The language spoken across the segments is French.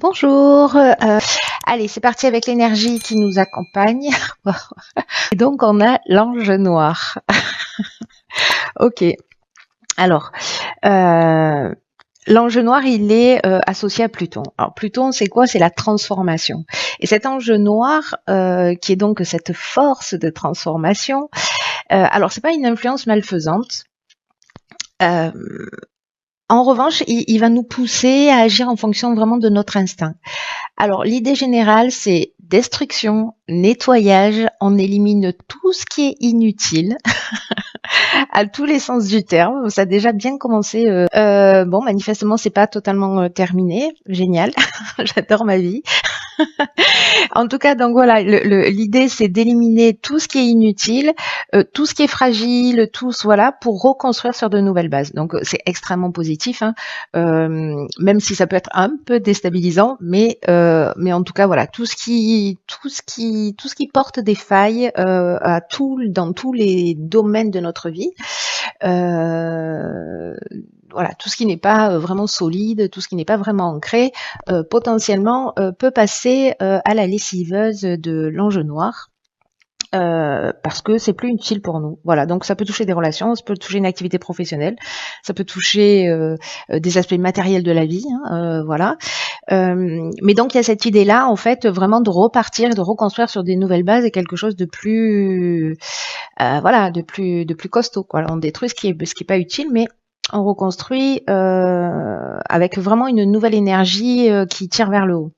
Bonjour, allez, c'est parti avec l'énergie qui nous accompagne. Et donc, on a l'ange noir. Ok, alors, euh, l'ange noir, il est associé à Pluton. Alors, Pluton, c'est quoi? C'est la transformation. Et cet ange noir, qui est donc cette force de transformation, alors, c'est pas une influence malfaisante. Euh, En revanche, il va nous pousser à agir en fonction vraiment de notre instinct. Alors, l'idée générale, c'est destruction, nettoyage, on élimine tout ce qui est inutile, à tous les sens du terme. Ça a déjà bien commencé. Bon, manifestement, c'est pas totalement terminé. Génial, j'adore ma vie. En tout cas, donc voilà, l'idée c'est d'éliminer tout ce qui est inutile, tout ce qui est fragile, voilà, pour reconstruire sur de nouvelles bases. Donc c'est extrêmement positif, hein, même si ça peut être un peu déstabilisant, mais en tout cas voilà, tout ce qui porte des failles dans tous les domaines de notre vie. Euh, voilà, tout ce qui n'est pas vraiment solide, tout ce qui n'est pas vraiment ancré, potentiellement peut passer à la lessiveuse de l'ange noir. Parce que c'est plus utile pour nous. Voilà, donc ça peut toucher des relations, ça peut toucher une activité professionnelle, ça peut toucher des aspects matériels de la vie, hein, voilà. Mais donc il y a cette idée-là, en fait, vraiment de repartir et de reconstruire sur des nouvelles bases et quelque chose de plus, voilà, de plus costaud. Quoi. On détruit ce qui est pas utile, mais on reconstruit avec vraiment une nouvelle énergie qui tire vers le haut.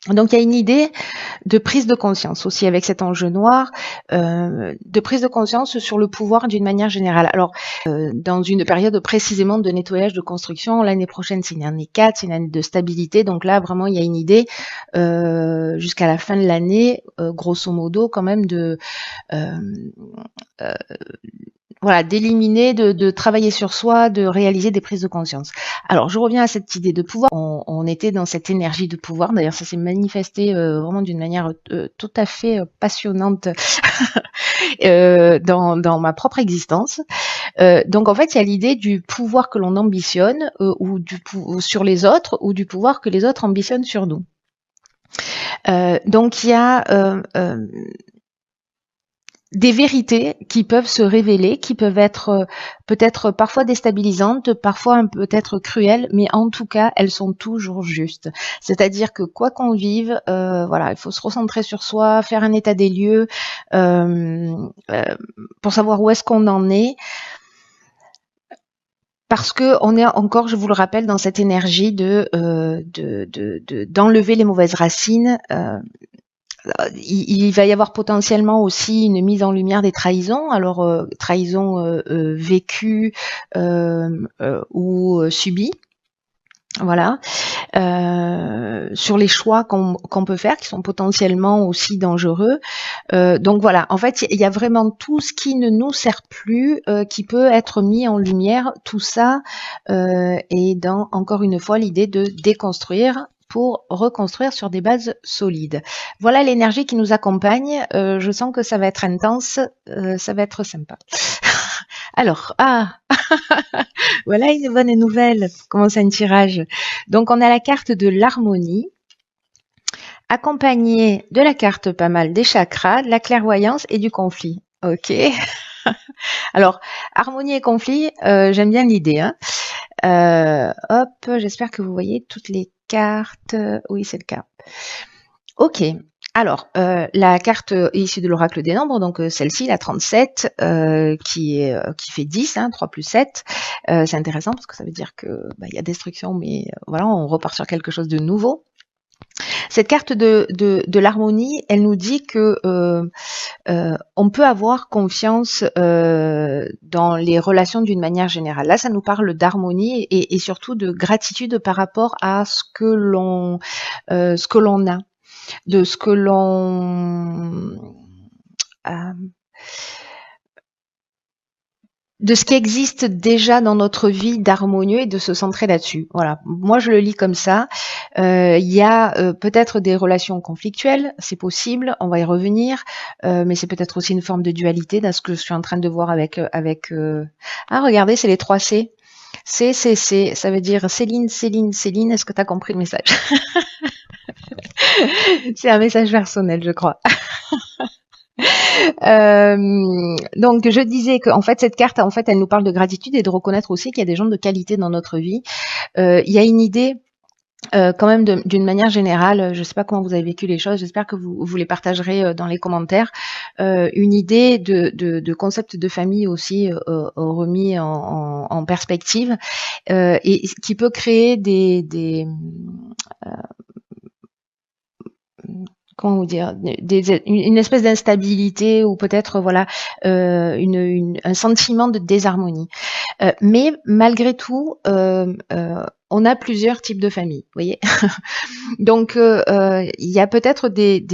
Donc il y a une idée de prise de conscience aussi avec cet enjeu noir, de prise de conscience sur le pouvoir d'une manière générale. Alors dans une période précisément de nettoyage de construction, l'année prochaine c'est une année 4, c'est une année de stabilité, donc là vraiment il y a une idée jusqu'à la fin de l'année, grosso modo quand même de voilà, d'éliminer, de travailler sur soi, de réaliser des prises de conscience. Alors, je reviens à cette idée de pouvoir. On était dans cette énergie de pouvoir. D'ailleurs, ça s'est manifesté vraiment d'une manière tout à fait passionnante dans ma propre existence. Donc, en fait, il y a l'idée du pouvoir que l'on ambitionne ou sur les autres ou du pouvoir que les autres ambitionnent sur nous. Donc, il y a des vérités qui peuvent se révéler, qui peuvent être peut-être parfois déstabilisantes, parfois peut-être cruelles, mais en tout cas, elles sont toujours justes. C'est-à-dire que quoi qu'on vive, voilà, il faut se recentrer sur soi, faire un état des lieux pour savoir où est-ce qu'on en est. Parce que on est encore, je vous le rappelle, dans cette énergie d'enlever les mauvaises racines. Il va y avoir potentiellement aussi une mise en lumière des trahisons, alors trahisons vécues ou subies, voilà, sur les choix qu'on peut faire, qui sont potentiellement aussi dangereux. Donc voilà, en fait, il y a vraiment tout ce qui ne nous sert plus, qui peut être mis en lumière, tout ça, et dans, encore une fois, l'idée de déconstruire pour reconstruire sur des bases solides. Voilà l'énergie qui nous accompagne. Je sens que ça va être intense, ça va être sympa. Alors, voilà une bonne nouvelle. Commence un tirage. Donc, on a la carte de l'harmonie, accompagnée de la carte pas mal des chakras, de la clairvoyance et du conflit. Ok. Alors, harmonie et conflit, j'aime bien l'idée. Hein. Hop, j'espère que vous voyez toutes les cartes. Oui, c'est le cas. Ok. Alors, la carte issue de l'oracle des nombres, donc celle-ci, la 37, qui fait 10, hein, 3 plus 7. C'est intéressant parce que ça veut dire que y a destruction, mais voilà, on repart sur quelque chose de nouveau. Cette carte de l'harmonie, elle nous dit que on peut avoir confiance dans les relations d'une manière générale. Là, ça nous parle d'harmonie et surtout de gratitude par rapport à ce que l'on a, de ce que l'on de ce qui existe déjà dans notre vie d'harmonieux et de se centrer là-dessus. Voilà. Moi, je le lis comme ça. Il y a peut-être des relations conflictuelles, c'est possible, on va y revenir, mais c'est peut-être aussi une forme de dualité dans ce que je suis en train de voir avec Ah, regardez, c'est les 3 C. C, ça veut dire Céline, Céline, Céline. Est-ce que tu as compris le message? C'est un message personnel, je crois. Donc je disais qu'en fait cette carte, en fait, elle nous parle de gratitude et de reconnaître aussi qu'il y a des gens de qualité dans notre vie. Il y a une idée quand même d'une manière générale, je ne sais pas comment vous avez vécu les choses, j'espère que vous les partagerez dans les commentaires, une idée de concept de famille aussi remis en perspective et qui peut créer comment vous dire, une espèce d'instabilité ou peut-être voilà un sentiment de désharmonie. Mais malgré tout, on a plusieurs types de familles, vous voyez. Donc il y a peut-être des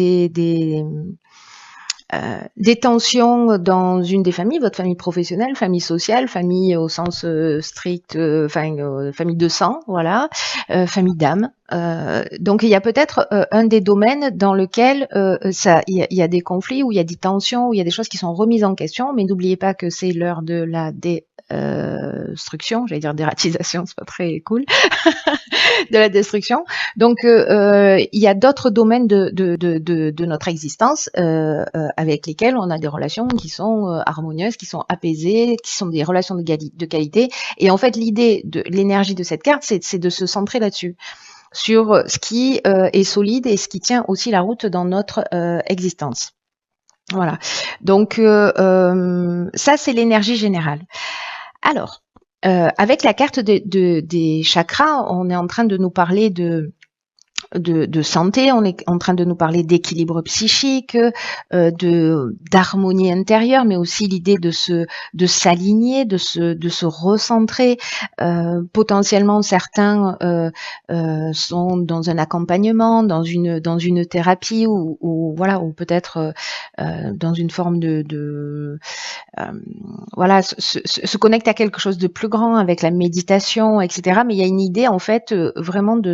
tensions dans une des familles, votre famille professionnelle, famille sociale, famille au sens strict, famille de sang, voilà, famille d'âme. Donc il y a peut-être un des domaines dans lequel il y a des conflits, où il y a des tensions, où il y a des choses qui sont remises en question, mais n'oubliez pas que c'est l'heure de la destruction, j'allais dire dératisation, c'est pas très cool, de la destruction. Donc il y a d'autres domaines de notre existence avec lesquels on a des relations qui sont harmonieuses, qui sont apaisées, qui sont des relations de qualité. Et en fait, l'idée de l'énergie de cette carte, c'est de se centrer là-dessus, sur ce qui est solide et ce qui tient aussi la route dans notre existence. Voilà. Donc ça, c'est l'énergie générale. Alors, avec la carte des chakras, on est en train de nous parler de santé, on est en train de nous parler d'équilibre psychique, d'harmonie intérieure, mais aussi l'idée de s'aligner, de se recentrer. Potentiellement, certains sont dans un accompagnement, dans une thérapie ou voilà, ou peut-être dans une forme voilà, se connecte à quelque chose de plus grand avec la méditation, etc. Mais il y a une idée en fait vraiment de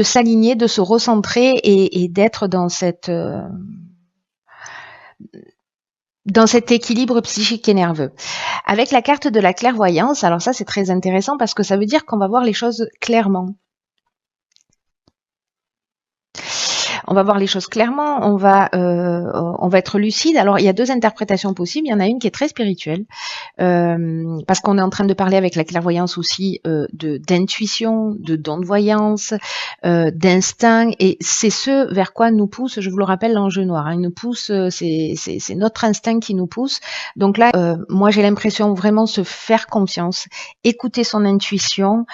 s'aligner, de se recentrer et d'être dans cet équilibre psychique et nerveux. Avec la carte de la clairvoyance, alors ça c'est très intéressant parce que ça veut dire qu'on va voir les choses clairement. On va voir les choses clairement, on va être lucide. Alors il y a deux interprétations possibles. Il y en a une qui est très spirituelle, parce qu'on est en train de parler avec la clairvoyance aussi d'intuition, de don de voyance, d'instinct, et c'est ce vers quoi nous pousse, je vous le rappelle, l'enjeu noir. Hein, il nous pousse, c'est notre instinct qui nous pousse. Donc là, moi j'ai l'impression vraiment se faire confiance, écouter son intuition.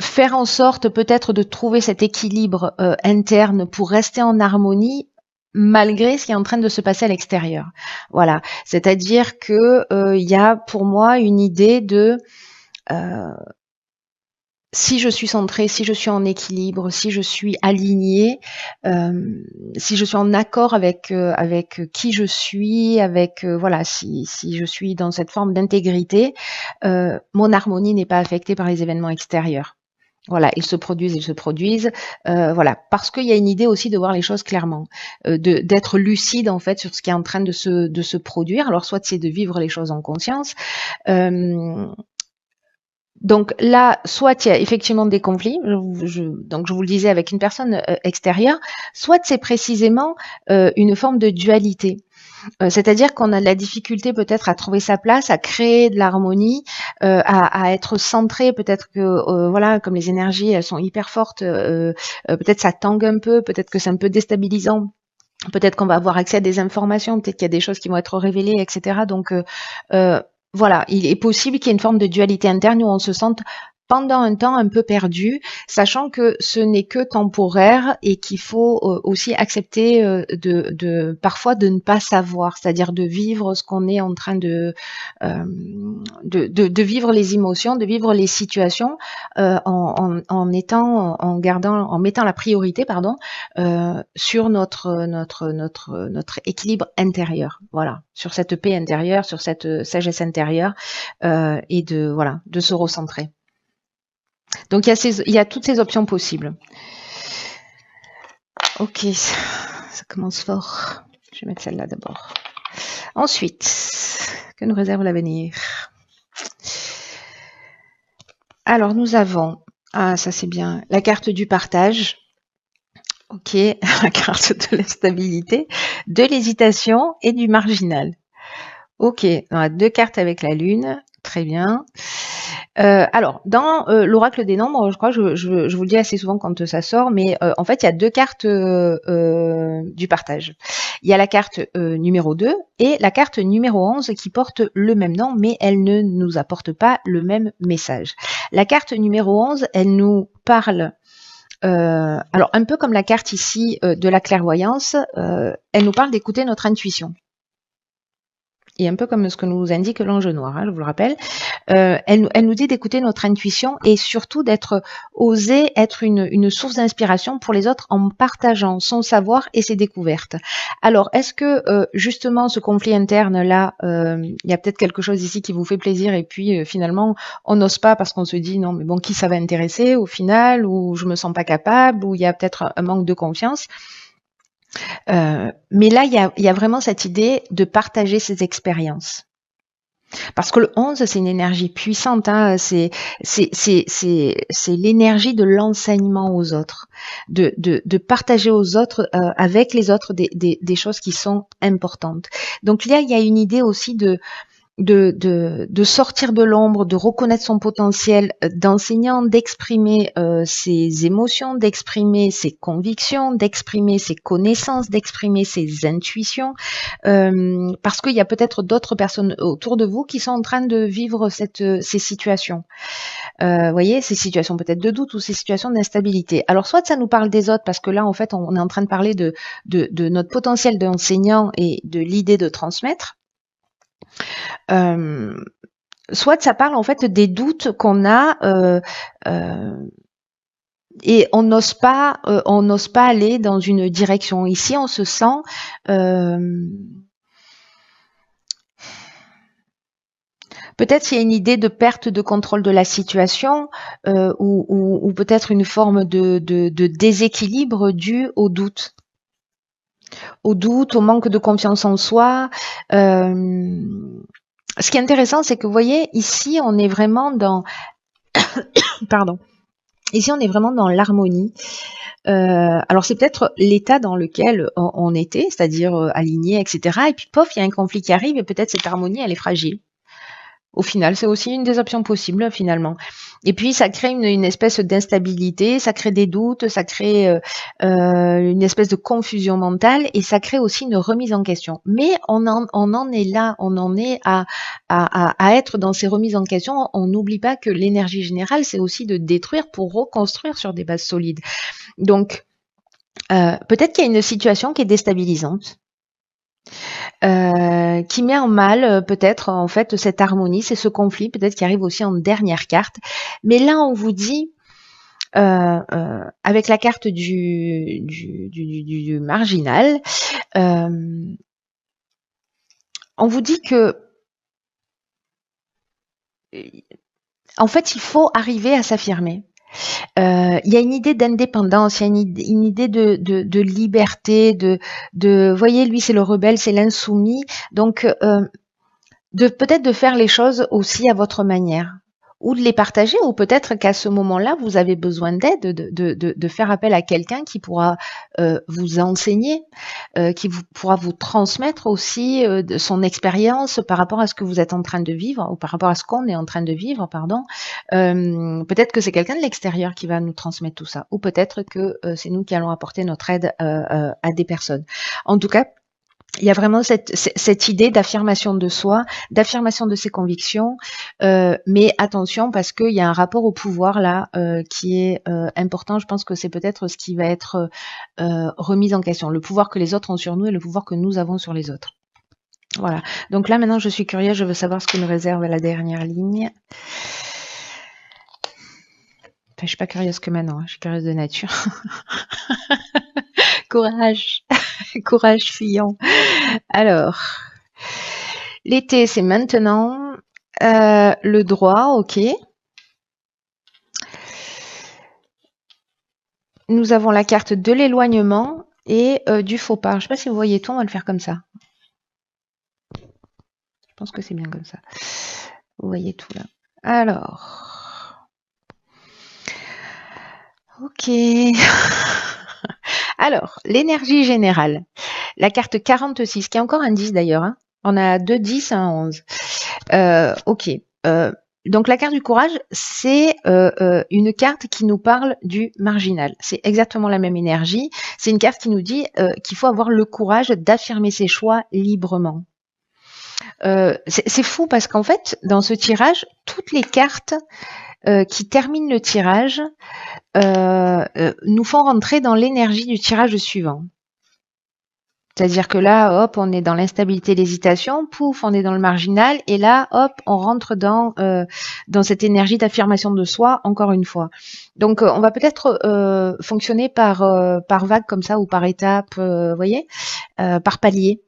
Faire en sorte peut-être de trouver cet équilibre interne pour rester en harmonie malgré ce qui est en train de se passer à l'extérieur. Voilà, c'est-à-dire que il y a pour moi une idée de si je suis centrée, si je suis en équilibre, si je suis alignée, si je suis en accord avec qui je suis, avec voilà, si je suis dans cette forme d'intégrité, mon harmonie n'est pas affectée par les événements extérieurs. Voilà, ils se produisent, voilà, parce qu'il y a une idée aussi de voir les choses clairement, d'être lucide en fait sur ce qui est en train de se produire. Alors soit c'est de vivre les choses en conscience. Donc là, soit il y a effectivement des conflits, donc je vous le disais avec une personne extérieure, soit c'est précisément une forme de dualité. C'est-à-dire qu'on a de la difficulté peut-être à trouver sa place, à créer de l'harmonie, à être centré. Peut-être que voilà, comme les énergies elles sont hyper fortes, peut-être ça tangue un peu, peut-être que c'est un peu déstabilisant. Peut-être qu'on va avoir accès à des informations, peut-être qu'il y a des choses qui vont être révélées, etc. Donc voilà, il est possible qu'il y ait une forme de dualité interne où on se sente pendant un temps un peu perdu, sachant que ce n'est que temporaire et qu'il faut aussi accepter parfois de ne pas savoir, c'est-à-dire de vivre ce qu'on est en train de vivre les émotions, de vivre les situations en mettant la priorité sur notre équilibre intérieur, voilà, sur cette paix intérieure, sur cette sagesse intérieure et de se recentrer. Donc il y a toutes ces options possibles. Ok, ça commence fort. Je vais mettre celle-là d'abord. Ensuite, que nous réserve l'avenir? Alors nous avons Ah, ça c'est bien. La carte du partage. Ok, la carte de la stabilité, de l'hésitation et du marginal. Ok, on a deux cartes avec la lune. Très bien. Alors, dans l'oracle des nombres, je crois, je vous le dis assez souvent quand ça sort, mais en fait, il y a deux cartes du partage. Il y a la carte numéro 2 et la carte numéro 11 qui porte le même nom, mais elle ne nous apporte pas le même message. La carte numéro 11, elle nous parle alors un peu comme la carte ici de la clairvoyance, elle nous parle d'écouter notre intuition. Et un peu comme ce que nous indique l'ange noir, hein, je vous le rappelle. Elle nous dit d'écouter notre intuition et surtout d'être oser être une source d'inspiration pour les autres en partageant son savoir et ses découvertes. Alors, est-ce que justement ce conflit interne là, il y a peut-être quelque chose ici qui vous fait plaisir et puis finalement on n'ose pas parce qu'on se dit non mais bon qui ça va intéresser au final ou je me sens pas capable ou il y a peut-être un manque de confiance. Mais là il y a vraiment cette idée de partager ses expériences. Parce que le 11, c'est une énergie puissante, hein, c'est l'énergie de l'enseignement aux autres, de partager aux autres, avec les autres des choses qui sont importantes. Donc là, il y a une idée aussi de sortir de l'ombre, de reconnaître son potentiel d'enseignant, d'exprimer ses émotions, d'exprimer ses convictions, d'exprimer ses connaissances, d'exprimer ses intuitions, parce qu'il y a peut-être d'autres personnes autour de vous qui sont en train de vivre ces situations. Voyez, ces situations peut-être de doute ou ces situations d'instabilité. Alors soit ça nous parle des autres parce que là en fait on est en train de parler de notre potentiel d'enseignant et de l'idée de transmettre. Soit ça parle en fait des doutes qu'on a et on n'ose pas aller dans une direction. Ici, on se sent peut-être il y a une idée de perte de contrôle de la situation ou peut-être une forme de déséquilibre dû au doute, au manque de confiance en soi. Ce qui est intéressant, c'est que vous voyez, ici, on est vraiment dans pardon. Ici, on est vraiment dans l'harmonie. Alors, c'est peut-être l'état dans lequel on était, c'est-à-dire aligné, etc. Et puis, pof, il y a un conflit qui arrive et peut-être cette harmonie, elle est fragile. Au final, c'est aussi une des options possibles, finalement. Et puis, ça crée une espèce d'instabilité, ça crée des doutes, ça crée une espèce de confusion mentale et ça crée aussi une remise en question. Mais on en est là, on en est à être dans ces remises en question. On n'oublie pas que l'énergie générale, c'est aussi de détruire pour reconstruire sur des bases solides. Donc, peut-être qu'il y a une situation qui est déstabilisante. Qui met en mal peut-être en fait cette harmonie, c'est ce conflit peut-être qui arrive aussi en dernière carte. Mais là, on vous dit avec la carte du marginal, on vous dit que en fait, il faut arriver à s'affirmer. Il y a une idée d'indépendance, il y a une idée de liberté, voyez, lui c'est le rebelle, c'est l'insoumis, donc peut-être de faire les choses aussi à votre manière ou de les partager ou peut-être qu'à ce moment-là vous avez besoin d'aide, de faire appel à quelqu'un qui pourra vous enseigner, qui pourra vous transmettre aussi de son expérience par rapport à ce que vous êtes en train de vivre ou par rapport à ce qu'on est en train de vivre, pardon. Peut-être que c'est quelqu'un de l'extérieur qui va nous transmettre tout ça ou peut-être que c'est nous qui allons apporter notre aide à des personnes. En tout cas, il y a vraiment cette idée d'affirmation de soi, d'affirmation de ses convictions, mais attention parce qu'il y a un rapport au pouvoir là qui est important. Je pense que c'est peut-être ce qui va être remis en question, le pouvoir que les autres ont sur nous et le pouvoir que nous avons sur les autres. Voilà. Donc là maintenant je suis curieuse, je veux savoir ce que nous réserve la dernière ligne. Enfin, je suis pas curieuse que maintenant, je suis curieuse de nature. Courage, courage fuyant. Alors, l'été, c'est maintenant. Le droit, ok. Nous avons la carte de l'éloignement et du faux pas. Je ne sais pas si vous voyez tout, on va le faire comme ça. Je pense que c'est bien comme ça. Vous voyez tout là. Alors, Ok. Alors, l'énergie générale. La carte 46, qui est encore un 10 d'ailleurs, hein. On a deux 10 et un 11. Ok. Donc la carte du courage, c'est une carte qui nous parle du marginal. C'est exactement la même énergie. C'est une carte qui nous dit qu'il faut avoir le courage d'affirmer ses choix librement. C'est fou parce qu'en fait, dans ce tirage, toutes les cartes qui terminent le tirage nous font rentrer dans l'énergie du tirage suivant. C'est-à-dire que là, hop, on est dans l'instabilité, l'hésitation, pouf, on est dans le marginal, et là, hop, on rentre dans cette énergie d'affirmation de soi, encore une fois. Donc, on va peut-être fonctionner par vague comme ça, ou par étape, vous voyez, par palier.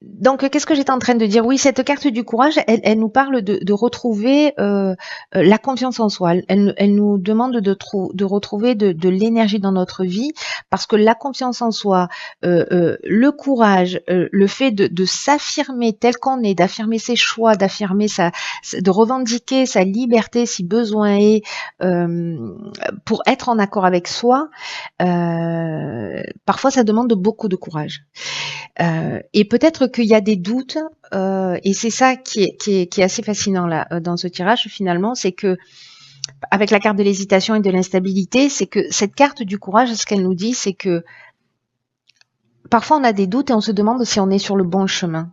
Donc, qu'est-ce que j'étais en train de dire? Oui, cette carte du courage, elle nous parle de retrouver la confiance en soi. Elle nous demande de retrouver de l'énergie dans notre vie, parce que la confiance en soi, le courage, le fait de s'affirmer tel qu'on est, d'affirmer ses choix, de revendiquer sa liberté si besoin est, pour être en accord avec soi, parfois ça demande beaucoup de courage. Et peut-être qu'il y a des doutes, et c'est ça qui est assez fascinant là dans ce tirage finalement, c'est que avec la carte de l'hésitation et de l'instabilité, c'est que cette carte du courage, ce qu'elle nous dit, c'est que parfois on a des doutes et on se demande si on est sur le bon chemin,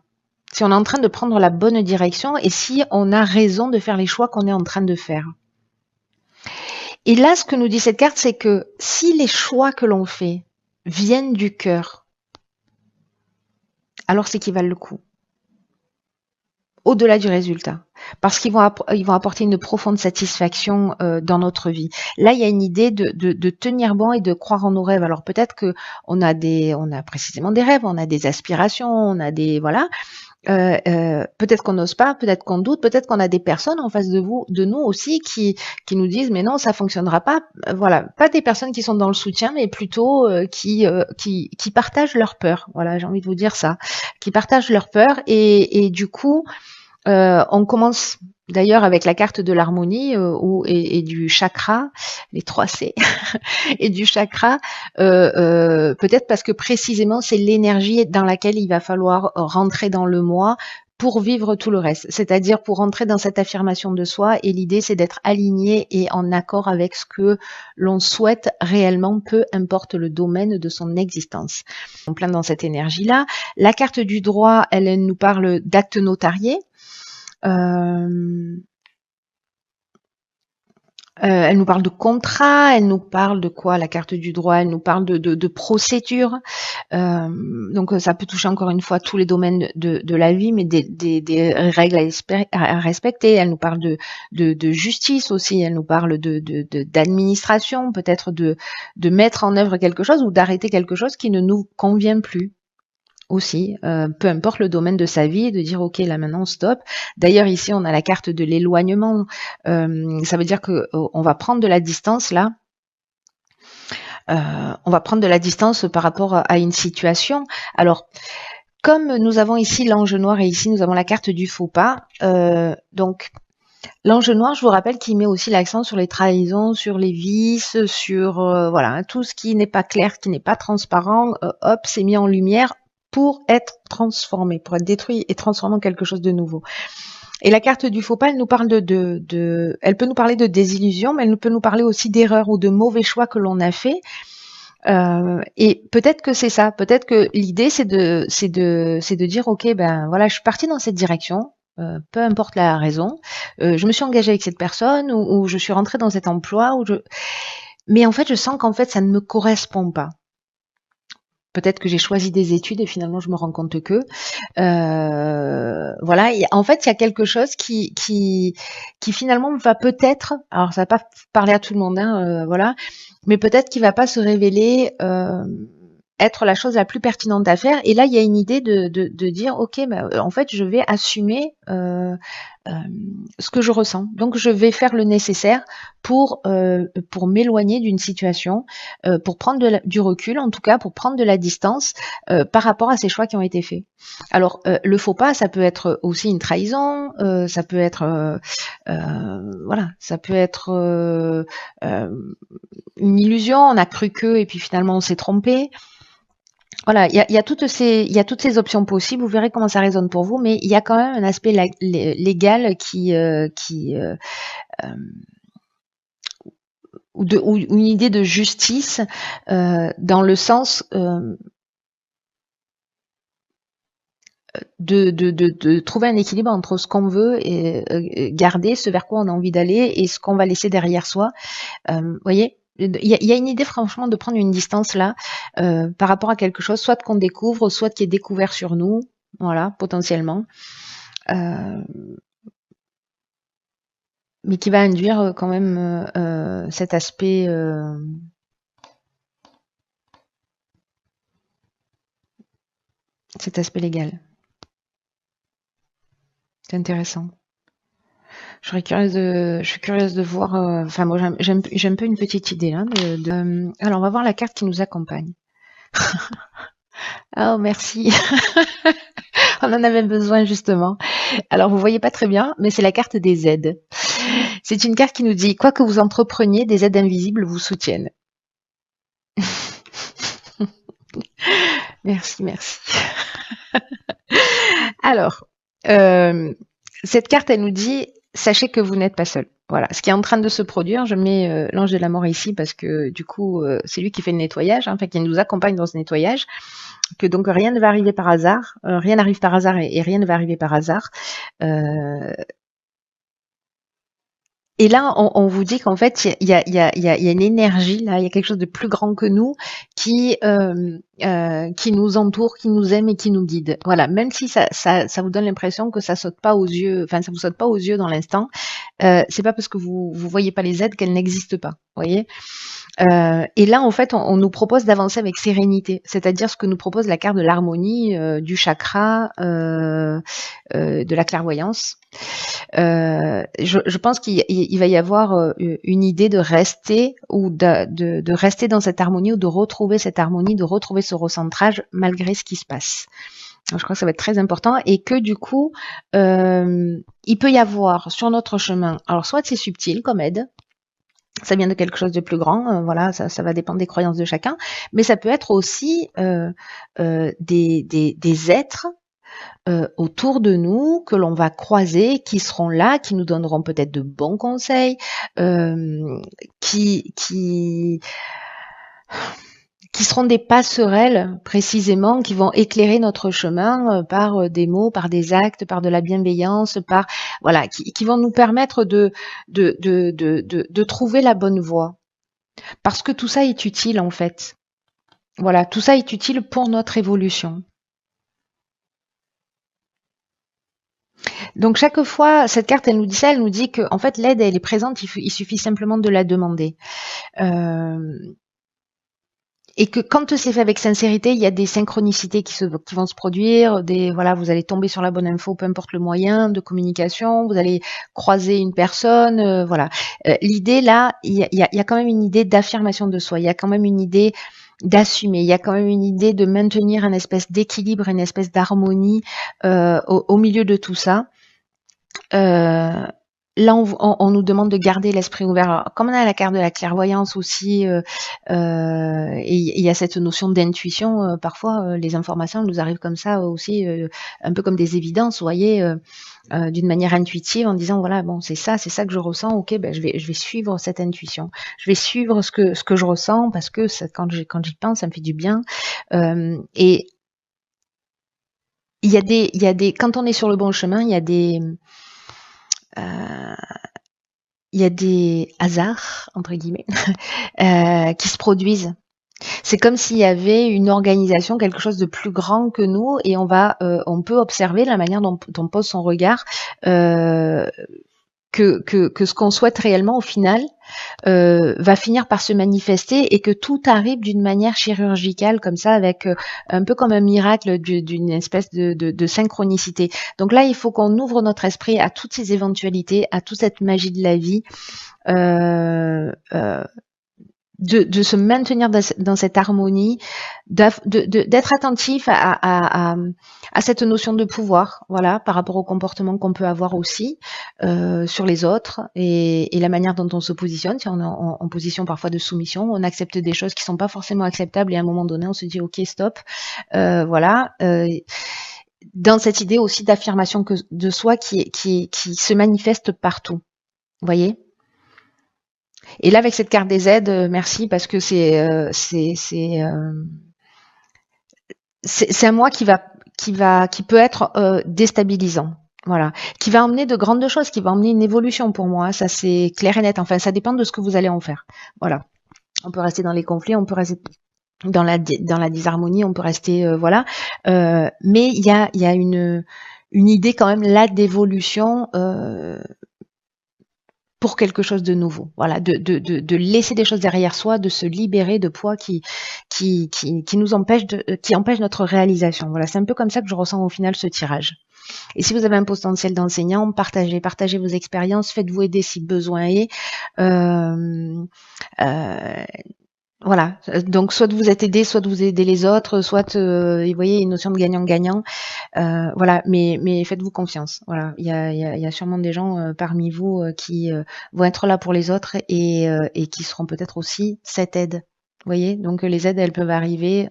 si on est en train de prendre la bonne direction et si on a raison de faire les choix qu'on est en train de faire. Et là, ce que nous dit cette carte, c'est que si les choix que l'on fait viennent du cœur, alors c'est qu'ils valent le coup, au-delà du résultat, parce qu'ils vont apporter une profonde satisfaction dans notre vie. Là, il y a une idée de tenir bon et de croire en nos rêves. Alors peut-être que on a précisément des rêves, on a des aspirations, on a des voilà. Peut-être qu'on n'ose pas, peut-être qu'on doute, peut-être qu'on a des personnes en face de nous aussi qui nous disent mais non, ça fonctionnera pas. Voilà, pas des personnes qui sont dans le soutien, mais plutôt qui partagent leur peur. Voilà, j'ai envie de vous dire ça, qui partagent leur peur et du coup on commence d'ailleurs avec la carte de l'harmonie et du chakra, les 3 C, et du chakra, peut-être parce que précisément c'est l'énergie dans laquelle il va falloir rentrer dans le moi pour vivre tout le reste, c'est-à-dire pour rentrer dans cette affirmation de soi, et l'idée c'est d'être aligné et en accord avec ce que l'on souhaite réellement, peu importe le domaine de son existence. En plein dans cette énergie-là. La carte du droit, elle nous parle d'actes notariés. Elle nous parle de contrat, elle nous parle de quoi? La carte du droit, elle nous parle de procédure. Donc ça peut toucher encore une fois tous les domaines de la vie, mais des règles à respecter. Elle nous parle de justice aussi, elle nous parle d'administration, peut-être de mettre en œuvre quelque chose ou d'arrêter quelque chose qui ne nous convient plus. Aussi, peu importe le domaine de sa vie, de dire ok là maintenant stop. D'ailleurs ici on a la carte de l'éloignement, ça veut dire que on va prendre de la distance là, on va prendre de la distance par rapport à une situation. Alors comme nous avons ici l'ange noir et ici nous avons la carte du faux pas, donc l'ange noir, je vous rappelle qu'il met aussi l'accent sur les trahisons, sur les vices, sur voilà, tout ce qui n'est pas clair, qui n'est pas transparent, hop, c'est mis en lumière pour être transformé, pour être détruit et transformé en quelque chose de nouveau. Et la carte du faux pas, elle nous parle elle peut nous parler de désillusion, mais elle peut nous parler aussi d'erreurs ou de mauvais choix que l'on a fait. Et peut-être que c'est ça, peut-être que l'idée c'est de dire ok ben voilà, je suis partie dans cette direction, peu importe la raison, je me suis engagée avec cette personne ou je suis rentrée dans cet emploi mais en fait je sens qu'en fait ça ne me correspond pas. Peut-être que j'ai choisi des études et finalement je me rends compte que voilà. En fait, il y a quelque chose qui finalement va peut-être, alors ça va pas parler à tout le monde, hein, voilà, mais peut-être qu'il va pas se révéler être la chose la plus pertinente à faire. Et là, il y a une idée de dire, ok, en fait, je vais assumer ce que je ressens. Donc je vais faire le nécessaire pour m'éloigner d'une situation, pour prendre du recul, en tout cas pour prendre de la distance par rapport à ces choix qui ont été faits. Alors le faux pas, ça peut être aussi une trahison, ça peut être voilà, ça peut être une illusion, on a cru que et puis finalement on s'est trompé. Voilà, il y a toutes ces options possibles. Vous verrez comment ça résonne pour vous, mais il y a quand même un aspect légal ou une idée de justice dans le sens de trouver un équilibre entre ce qu'on veut et garder, ce vers quoi on a envie d'aller et ce qu'on va laisser derrière soi. Vous voyez, il y a une idée franchement de prendre une distance là par rapport à quelque chose, soit qu'on découvre, soit qui est découvert sur nous, voilà, potentiellement, mais qui va induire quand même cet aspect légal. C'est intéressant. Je suis curieuse de voir. Enfin, moi, j'aime peu une petite idée là. Alors, on va voir la carte qui nous accompagne. Oh, merci. On en avait besoin justement. Alors, vous voyez pas très bien, mais c'est la carte des aides. C'est une carte qui nous dit quoi que vous entrepreniez, des aides invisibles vous soutiennent. Merci, merci. Alors, cette carte, elle nous dit sachez que vous n'êtes pas seul. Voilà, ce qui est en train de se produire, je mets l'ange de la mort ici parce que du coup, c'est lui qui fait le nettoyage, hein, enfin qui nous accompagne dans ce nettoyage, que donc rien ne va arriver par hasard, rien n'arrive par hasard et rien ne va arriver par hasard. Et là, on vous dit qu'en fait, il y a une énergie, là, il y a quelque chose de plus grand que nous qui nous entoure, qui nous aime et qui nous guide. Voilà, même si ça vous donne l'impression que ça saute pas aux yeux, enfin ça vous saute pas aux yeux dans l'instant, c'est pas parce que vous voyez pas les aides qu'elles n'existent pas. Vous voyez. Et là, en fait, on nous propose d'avancer avec sérénité, c'est-à-dire ce que nous propose la carte de l'harmonie, du chakra, de la clairvoyance. Je pense qu'il va y avoir une idée de rester ou de rester dans cette harmonie ou de retrouver cette harmonie, de retrouver ce recentrage malgré ce qui se passe. Je crois que ça va être très important et que du coup, il peut y avoir sur notre chemin, alors soit c'est subtil comme aide, ça vient de quelque chose de plus grand, voilà, ça va dépendre des croyances de chacun, mais ça peut être aussi des êtres autour de nous que l'on va croiser, qui seront là, qui nous donneront peut-être de bons conseils, qui seront des passerelles précisément, qui vont éclairer notre chemin par des mots, par des actes, par de la bienveillance, par voilà, qui vont nous permettre de trouver la bonne voie. Parce que tout ça est utile en fait. Voilà, tout ça est utile pour notre évolution. Donc chaque fois, cette carte, elle nous dit ça, elle nous dit que en fait l'aide, elle est présente, il suffit simplement de la demander. Et que quand c'est fait avec sincérité, il y a des synchronicités qui vont se produire, voilà, vous allez tomber sur la bonne info, peu importe le moyen de communication, vous allez croiser une personne, voilà. L'idée là, il y a quand même une idée d'affirmation de soi, il y a quand même une idée d'assumer, il y a quand même une idée de maintenir une espèce d'équilibre, une espèce d'harmonie au milieu de tout ça. Là, on nous demande de garder l'esprit ouvert. Alors, comme on a la carte de la clairvoyance aussi, et il y a cette notion d'intuition, parfois les informations nous arrivent comme ça aussi, un peu comme des évidences, vous voyez, d'une manière intuitive, en disant voilà, bon, c'est ça que je ressens. Ok, ben je vais suivre cette intuition. Je vais suivre ce que je ressens parce que quand j'y pense, ça me fait du bien. Et il y a des, quand on est sur le bon chemin, il y a des hasards, entre guillemets, qui se produisent. C'est comme s'il y avait une organisation, quelque chose de plus grand que nous, et on peut observer la manière dont on pose son regard que ce qu'on souhaite réellement au final va finir par se manifester et que tout arrive d'une manière chirurgicale comme ça, avec un peu comme un miracle d'une espèce de synchronicité. Donc là, il faut qu'on ouvre notre esprit à toutes ces éventualités, à toute cette magie de la vie, de se maintenir dans cette harmonie, d'être attentif à cette notion de pouvoir, voilà, par rapport au comportement qu'on peut avoir aussi sur les autres et la manière dont on se positionne. Si on est en position parfois de soumission, on accepte des choses qui sont pas forcément acceptables et à un moment donné, on se dit ok, stop, voilà. Dans cette idée aussi d'affirmation de soi qui se manifeste partout, vous voyez. Et là, avec cette carte des aides, merci, parce que c'est un mois qui peut être déstabilisant. Voilà, qui va emmener de grandes choses, qui va emmener une évolution pour moi. Ça, c'est clair et net. Enfin, ça dépend de ce que vous allez en faire. Voilà. On peut rester dans les conflits, on peut rester dans la disharmonie, on peut rester voilà. Mais il y a une idée quand même là d'évolution. Pour quelque chose de nouveau, voilà, de laisser des choses derrière soi, de se libérer de poids qui nous empêche qui empêche notre réalisation. Voilà, c'est un peu comme ça que je ressens au final ce tirage. Et si vous avez un potentiel d'enseignant, partagez vos expériences, faites-vous aider si besoin est. Voilà, donc soit de vous être aidé, soit de vous aider les autres, soit, vous voyez, une notion de gagnant-gagnant. Voilà, mais faites-vous confiance. Voilà, il y a sûrement des gens parmi vous qui vont être là pour les autres et qui seront peut-être aussi cette aide. Vous voyez, donc les aides, elles peuvent arriver.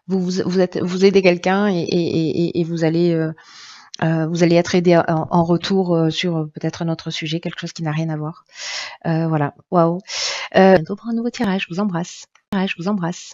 Vous aidez quelqu'un et vous allez être aidé en retour sur peut-être un autre sujet, quelque chose qui n'a rien à voir. Voilà, waouh. Bientôt pour un nouveau tirage. Je vous embrasse. Je vous embrasse.